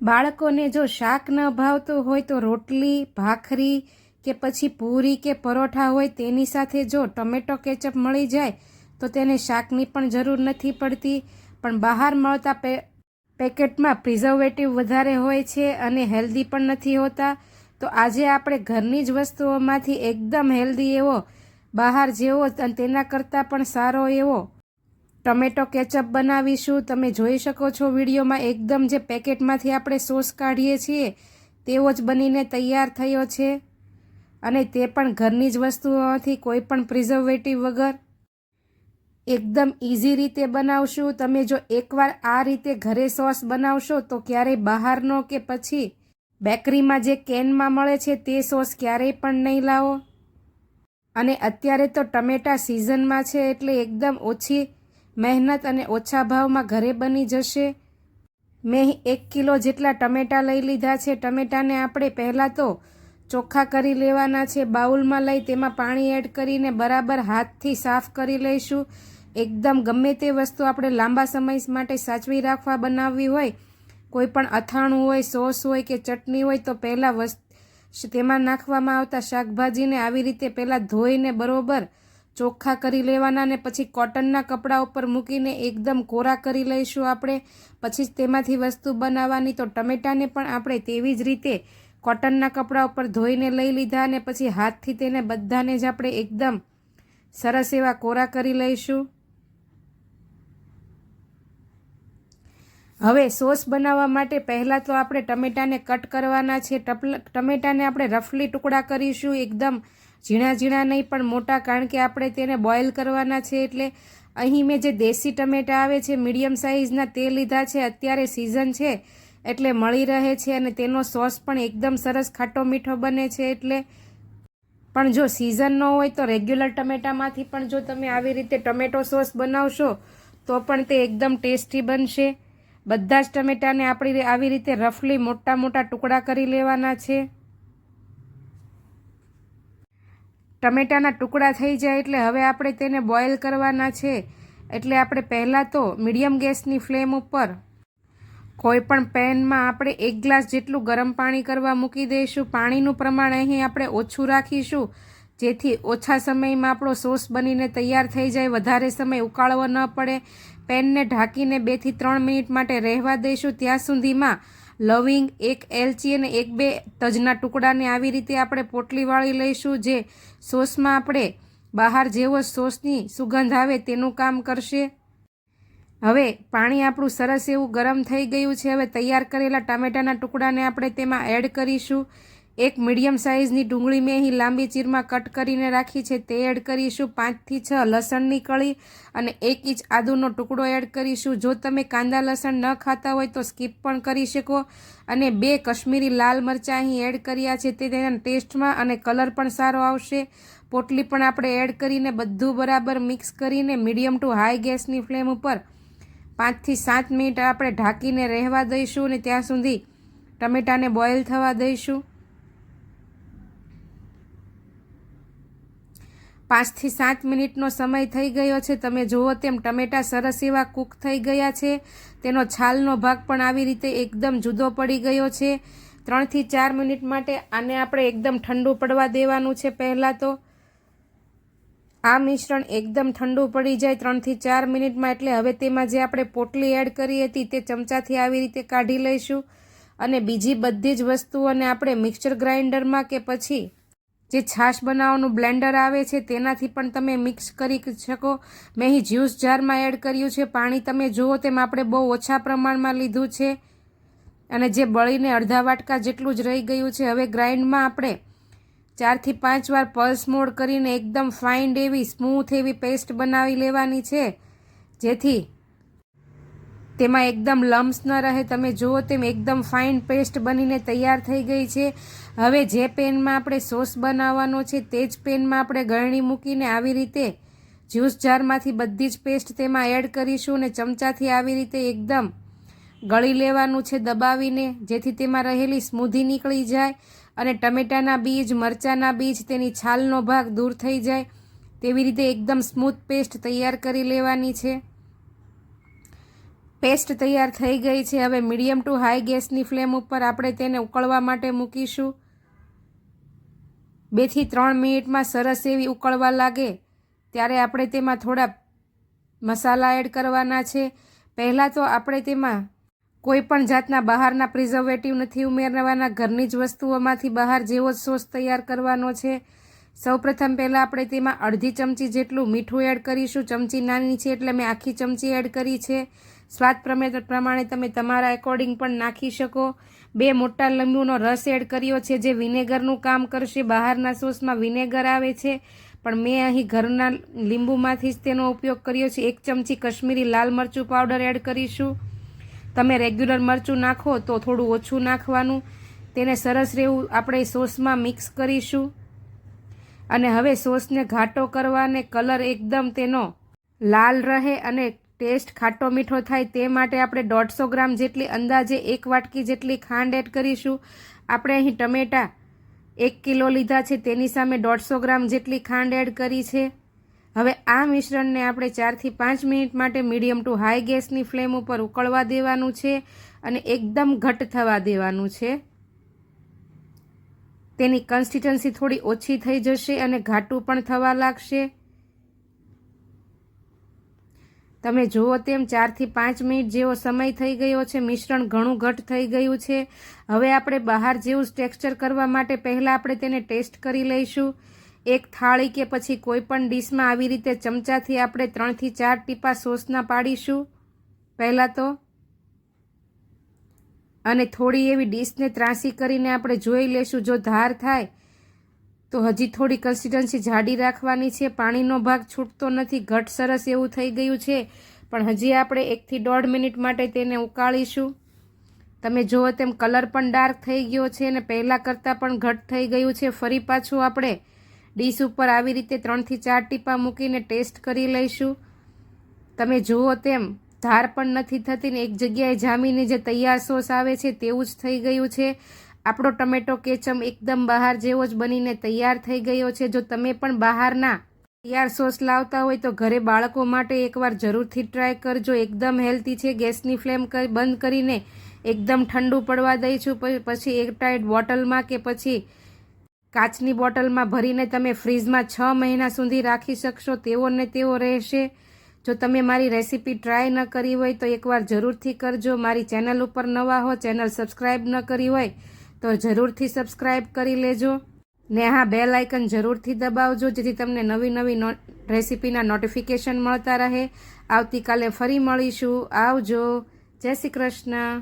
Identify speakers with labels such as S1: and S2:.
S1: બાળકોને જો શાક ન ભાવતું હોય તો રોટલી, ભાખરી કે પછી પૂરી કે પરોઠા હોય તેની સાથે જો ટમેટો કેચઅપ મળી જાય તો તેને શાકની પણ જરૂર નથી પડતી. પણ બહાર મળતા પેકેટમાં પ્રિઝર્વેટિવ વધારે હોય છે અને હેલ્ધી પણ નથી હોતા. તો આજે આપણે ઘરની જ વસ્તુઓમાંથી એકદમ હેલ્ધી એવો, બહાર જેવો અને તેના કરતાં પણ સારો એવો ટમેટો કેચઅપ બનાવીશું. તમે જોઈ શકો છો વિડીયોમાં એકદમ જે પેકેટમાંથી આપણે સોસ કાઢીએ છીએ તેવો જ બનીને તૈયાર થયો છે અને તે પણ ઘરની જ વસ્તુઓમાંથી, કોઈ પણ પ્રિઝર્વેટિવ વગર એકદમ ઇઝી રીતે બનાવશું. તમે જો એકવાર આ રીતે ઘરે સોસ બનાવશો તો ક્યારેય બહારનો કે પછી બેકરીમાં જે કેનમાં મળે છે તે સોસ ક્યારેય પણ નહીં લાવો. અને અત્યારે તો ટમેટા સિઝનમાં છે એટલે એકદમ ઓછી મહેનત અને ઓછા ભાવમાં ઘરે બની જશે. મેં 1 કિલો જેટલા ટમેટાં લઈ લીધા છે. ટમેટાને આપણે પહેલાં તો ચોખ્ખા કરી લેવાના છે. બાઉલમાં લઈ તેમાં પાણી એડ કરીને બરાબર હાથથી સાફ કરી લઈશું. એકદમ ગમે તે વસ્તુ આપણે લાંબા સમય માટે સાચવી રાખવા બનાવવી હોય, કોઈ પણ અથાણું હોય, સોસ હોય કે ચટણી હોય, તો પહેલાં તેમાં નાખવામાં આવતા શાકભાજીને આવી રીતે પહેલાં ધોઈને બરોબર ચોખ્ખા કરી લેવાના અને પછી કોટનના કપડા ઉપર મૂકીને એકદમ કોરા કરી લઈશું આપણે. પછી જ તેમાંથી વસ્તુ બનાવવાની. તો ટમેટાને પણ આપણે તેવી જ રીતે કોટનના કપડા ઉપર ધોઈને લઈ લીધા અને પછી હાથથી તેને બધાને જ આપણે એકદમ સરસ એવા કોરા કરી લઈશું. હવે સોસ બનાવવા માટે પહેલાં તો આપણે ટમેટાને કટ કરવાના છે. ટમેટાને આપણે રફલી ટુકડા કરીશું, એકદમ ઝીણા ઝીણા નહીં પણ મોટા, કારણ કે આપણે તેને બોઇલ કરવાના છે. એટલે અહીં મેં જે દેશી ટમેટા આવે છે મીડિયમ સાઇઝના તે લીધા છે. અત્યારે સિઝન છે એટલે મળી રહે છે અને તેનો સોસ પણ એકદમ સરસ ખાટો મીઠો બને છે. એટલે પણ જો સિઝન ન હોય તો રેગ્યુલર ટમેટામાંથી પણ જો તમે આવી રીતે ટમેટો સોસ બનાવશો તો પણ તે એકદમ ટેસ્ટી બનશે. બધા જ ટમેટાને આપણે આવી રીતે રફલી મોટા મોટા ટુકડા કરી લેવાના છે. ટમેટાના ટુકડા થઈ જાય એટલે હવે આપણે તેને બોઇલ કરવાના છે. એટલે આપણે પહેલાં તો મીડિયમ ગેસની ફ્લેમ ઉપર કોઈ પણ પેનમાં આપણે 1 ગ્લાસ જેટલું ગરમ પાણી કરવા મૂકી દઈશું. પાણીનું પ્રમાણ અહીં આપણે ઓછું રાખીશું જેથી ઓછા સમયમાં આપણો સોસ બનીને તૈયાર થઈ જાય, વધારે સમય ઉકાળવો ન પડે. પેનને ઢાંકીને 2 થી 3 મિનિટ માટે રહેવા દઈશું. ત્યાં સુધીમાં લવિંગ, 1 એલચી અને 1-2 તજના ટુકડાને આવી રીતે આપણે પોટલી વાળી લઈશું, જે સોસમાં આપણે બહાર જેવો સોસની સુગંધ આવે તેનું કામ કરશે. હવે પાણી આપણું સરસ એવું ગરમ થઈ ગયું છે. હવે તૈયાર કરેલા ટામેટાના ટુકડાને આપણે તેમાં એડ કરીશું. 1 મીડિયમ સાઇઝની ડુંગળી મેં અહીં લાંબી ચીરમાં કટ કરીને રાખી છે તે એડ કરીશું. 5 થી 6 લસણની કળી અને 1 ઇંચ આદુનો ટુકડો એડ કરીશું. જો તમે કાંદા લસણ ન ખાતા હોય તો સ્કીપ પણ કરી શકો. અને 2 કશ્મીરી લાલ મરચાં અહીં એડ કર્યા છે, તે તેના ટેસ્ટમાં અને કલર પણ સારો આવશે. પોટલી પણ આપણે એડ કરીને બધું બરાબર મિક્સ કરીને મીડિયમ ટુ હાઈ ગેસની ફ્લેમ ઉપર 5 થી 7 મિનિટ આપણે ઢાંકીને રહેવા દઈશું અને ત્યાં સુધી ટમેટાને બોઇલ થવા દઈશું. 5 થી 7 મિનિટનો સમય થઈ ગયો છે. તમે જુઓ તેમ ટમેટા સરસ એવા કૂક થઈ ગયા છે. તેનો છાલનો ભાગ પણ આવી રીતે એકદમ જુદો પડી ગયો છે. 3 થી 4 મિનિટ માટે આને આપણે એકદમ ઠંડુ પડવા દેવાનું છે. પહેલાં તો આ મિશ્રણ એકદમ ઠંડુ પડી જાય 3 થી 4 મિનિટમાં. એટલે હવે તેમાં જે આપણે પોટલી એડ કરી હતી તે ચમચાથી આવી રીતે કાઢી લઈશું અને બીજી બધી જ વસ્તુઓને આપણે મિક્સર ગ્રાઇન્ડરમાં કે પછી જે છાશ બનાવવાનું બ્લેન્ડર આવે છે તેનાથી પણ તમે મિક્સ કરી શકો. મેં અહીં જ્યુસ જારમાં એડ કર્યું છે. પાણી તમે જુઓ તેમ આપણે બહુ ઓછા પ્રમાણમાં લીધું છે અને જે બળીને અડધા વાટકા જેટલું જ રહી ગયું છે. હવે ગ્રાઇન્ડમાં આપણે 4 થી 5 વાર પલ્સ મોડ કરીને એકદમ ફાઇન એવી સ્મૂથ એવી પેસ્ટ બનાવી લેવાની છે, જેથી તેમાં એકદમ લમ્સ ન રહે. તમે જુઓ તેમ એકદમ ફાઇન પેસ્ટ બનીને તૈયાર થઈ ગઈ છે. હવે જે પેનમાં આપણે સોસ બનાવવાનો છે તે જ પેનમાં આપણે ગળણી મૂકીને આવી રીતે જ્યુસ જારમાંથી બધી જ પેસ્ટ તેમાં એડ કરીશું અને ચમચાથી આવી રીતે એકદમ ગળી લેવાનું છે દબાવીને, જેથી તેમાં રહેલી સ્મૂધી નીકળી જાય અને ટમેટાના બીજ, મરચાંના બીજ, તેની છાલનો ભાગ દૂર થઈ જાય તેવી રીતે એકદમ સ્મૂથ પેસ્ટ તૈયાર કરી લેવાની છે. પેસ્ટ તૈયાર થઈ ગઈ છે. હવે મીડિયમ ટુ હાઈ ગેસની ફ્લેમ ઉપર આપણે તેને ઉકળવા માટે મૂકીશું. 2 થી 3 મિનિટમાં સરસ એવી ઉકળવા લાગે ત્યારે આપણે તેમાં થોડા મસાલા એડ કરવાના છે. પહેલાં તો આપણે તેમાં કોઈ પણ જાતના બહારના પ્રિઝર્વેટિવ નથી ઉમેરવાના. ઘરની જ વસ્તુઓમાંથી બહાર જેવો જ સોસ તૈયાર કરવાનો છે. સૌપ્રથમ પહેલાં આપણે તેમાં અડધી ચમચી જેટલું મીઠું એડ કરીશું. ચમચી નાની છે એટલે મેં આખી ચમચી એડ કરી છે. સ્વાદ પ્રમાણે તમે તમારા એકોર્ડિંગ પણ નાખી શકો. 2 મોટા લીંબુનો રસ એડ કર્યો છે જે વિનેગરનું કામ કરશે. બહારના સોસમાં વિનેગર આવે છે પણ મેં અહીં ઘરના લીંબુમાંથી જ તેનો ઉપયોગ કર્યો છે. 1 ચમચી કશ્મીરી લાલ મરચું પાવડર એડ કરીશું. તમે રેગ્યુલર મરચું નાખો તો થોડું ઓછું નાખવાનું. તેને સરસ રહેવું આપણે સોસમાં મિક્સ કરીશું. અને હવે સોસને ઘાટો કરવા અને કલર એકદમ તેનો લાલ રહે અને ટેસ્ટ ખાટો મીઠો થાય તે માટે આપણે 150 ગ્રામ જેટલી અંદાજે 1 વાટકી જેટલી ખાંડ એડ કરીશું. આપણે અહીં ટમેટા 1 કિલો લીધા છે તેની સામે 150 ગ્રામ જેટલી ખાંડ એડ કરી છે. હવે આ મિશ્રણને આપણે 4 થી 5 મિનિટ માટે મીડિયમ ટુ હાઈ ગેસની ફ્લેમ ઉપર ઉકળવા દેવાનું છે અને એકદમ ઘટ્ટ થવા દેવાનું છે. તેની કન્સિસ્ટન્સી થોડી ઓછી થઈ જશે અને ઘાટું પણ થવા લાગશે. તમે જુઓ તેમ 4 થી 5 મિનિટ જેવો સમય થઈ ગયો છે. મિશ્રણ ઘણું ઘટ્ટ થઈ ગયું છે. હવે આપણે બહાર જેવું જ ટેક્સચર કરવા માટે પહેલાં આપણે તેને ટેસ્ટ કરી લઈશું. એક થાળી કે પછી કોઈ પણ ડીશમાં આવી રીતે ચમચાથી આપણે 3 થી 4 ટીપા સોસના પાડીશું પહેલાં તો. અને થોડી એવી ડીશને ત્રાંસી કરીને આપણે જોઈ લઈશું. જો ધાર થાય તો હજી થોડી કન્સિસ્ટન્સી જાડી રાખવાની છે. પાણીનો ભાગ છૂટતો નથી. ઘટ સરસ એવું થઈ ગયું છે પણ હજી આપણે 1 થી 1.5 મિનિટ માટે તેને ઉકાળીશું. તમે જુઓ તેમ કલર પણ ડાર્ક થઈ ગયો છે અને પહેલાં કરતાં પણ ઘટ થઈ ગયું છે. ફરી પાછું આપણે ડીશ ઉપર આવી રીતે 3 થી 4 ટીપા મૂકીને ટેસ્ટ કરી લઈશું. તમે જુઓ તેમ ધાર પણ નથી થતી ને એક જગ્યાએ જામીને જે તૈયાર સોસ આવે છે તેવું જ થઈ ગયું છે. આપણો ટમેટો કેચઅપ એકદમ બહાર જેવો જ બનીને તૈયાર થઈ ગયો છે. જો તમે પણ બહારના તૈયાર સોસ લાવતા હોય તો ઘરે બાળકો માટે એકવાર જરૂરથી ટ્રાય કરજો. એકદમ હેલ્ધી છે. ગેસની ફ્લેમ બંધ કરીને એકદમ ઠંડુ પડવા દઈશું. પછી એરટાઇટ બોટલમાં કે પછી કાચની બોટલમાં ભરીને તમે ફ્રીજમાં 6 મહિના સુધી રાખી શકશો. તેવો ને તેવો રહેશે. જો તમે મારી રેસીપી ટ્રાય ન કરી હોય તો એકવાર જરૂરથી કરજો. મારી ચેનલ ઉપર નવા હો, ચેનલ સબસ્ક્રાઈબ ન કરી હોય તો જરૂરથી સબસ્ક્રાઈબ કરી લેજો ને હા બેલ આઇકન જરૂરથી દબાવજો જેથી તમને નવી રેસીપીના નોટિફિકેશન મળતા રહે. આવતીકાલે ફરી મળીશું. આવજો. જય શ્રી કૃષ્ણ.